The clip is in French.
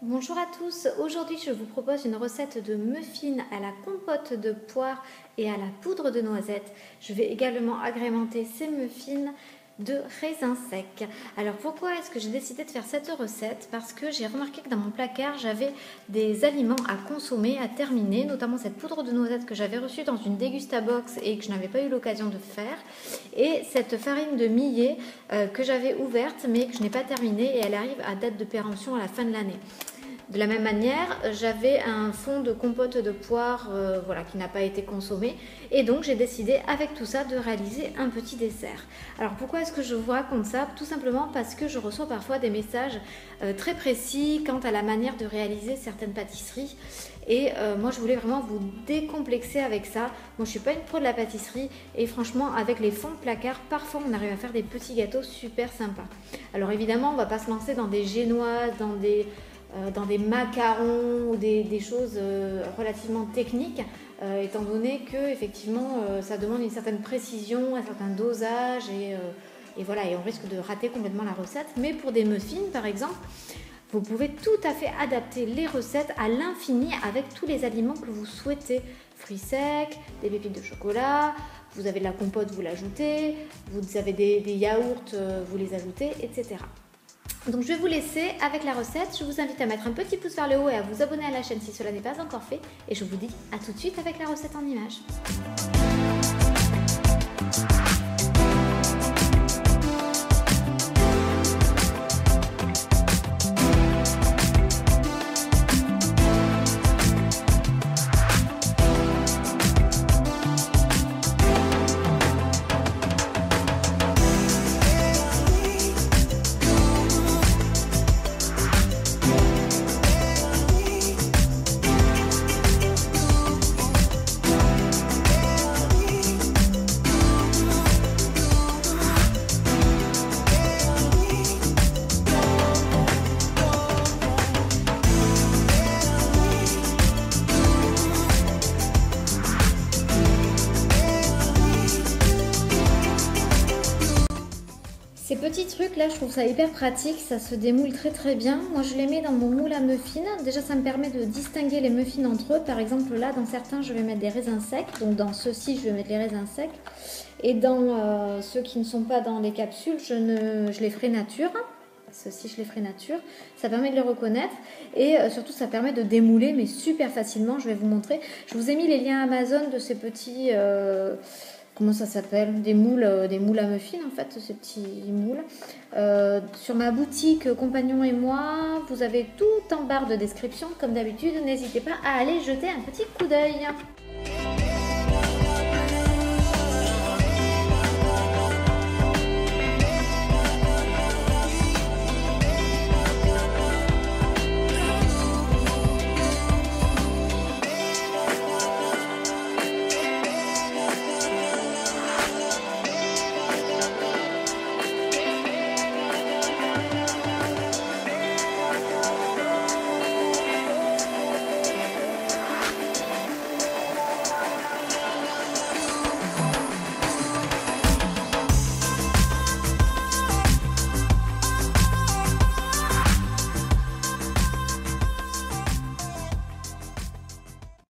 Bonjour à tous, aujourd'hui je vous propose une recette de muffins à la compote de poire et à la poudre de noisette. Je vais également agrémenter ces muffins de raisins secs. Alors pourquoi est-ce que j'ai décidé de faire cette recette? Parce que j'ai remarqué que dans mon placard j'avais des aliments à consommer, à terminer, notamment cette poudre de noisette que j'avais reçue dans une Degustabox et que je n'avais pas eu l'occasion de faire, et cette farine de millet que j'avais ouverte mais que je n'ai pas terminée et elle arrive à date de péremption à la fin de l'année. De la même manière, j'avais un fond de compote de poire qui n'a pas été consommé, et donc j'ai décidé avec tout ça de réaliser un petit dessert. Alors pourquoi est-ce que je vous raconte ça? Tout simplement parce que je reçois parfois des messages très précis quant à la manière de réaliser certaines pâtisseries, et moi je voulais vraiment vous décomplexer avec ça. Moi je ne suis pas une pro de la pâtisserie, et franchement avec les fonds de placard, parfois on arrive à faire des petits gâteaux super sympas. Alors évidemment on ne va pas se lancer dans des génoises, dans des macarons ou des choses relativement techniques, étant donné que effectivement ça demande une certaine précision, un certain dosage, et voilà, et on risque de rater complètement la recette. Mais pour des muffins par exemple, vous pouvez tout à fait adapter les recettes à l'infini avec tous les aliments que vous souhaitez. Fruits secs, des pépites de chocolat, vous avez de la compote, vous l'ajoutez, vous avez des yaourts, vous les ajoutez, etc. Donc je vais vous laisser avec la recette. Je vous invite à mettre un petit pouce vers le haut et à vous abonner à la chaîne si cela n'est pas encore fait. Et je vous dis à tout de suite avec la recette en images. Ces petits trucs là, je trouve ça hyper pratique, ça se démoule très bien. Moi je les mets dans mon moule à muffins. Déjà ça me permet de distinguer les muffins entre eux. Par exemple là, dans certains je vais mettre des raisins secs, donc dans ceux-ci je vais mettre les raisins secs. Et dans ceux qui ne sont pas dans les capsules, je les ferai nature. Ceux-ci je les ferai nature, ça permet de les reconnaître, et surtout ça permet de démouler mais super facilement. Je vais vous montrer, je vous ai mis les liens Amazon de ces petits... comment ça s'appelle, des moules à muffins en fait, ces petits moules. Sur ma boutique Compagnon et moi, vous avez tout en barre de description comme d'habitude. N'hésitez pas à aller jeter un petit coup d'œil.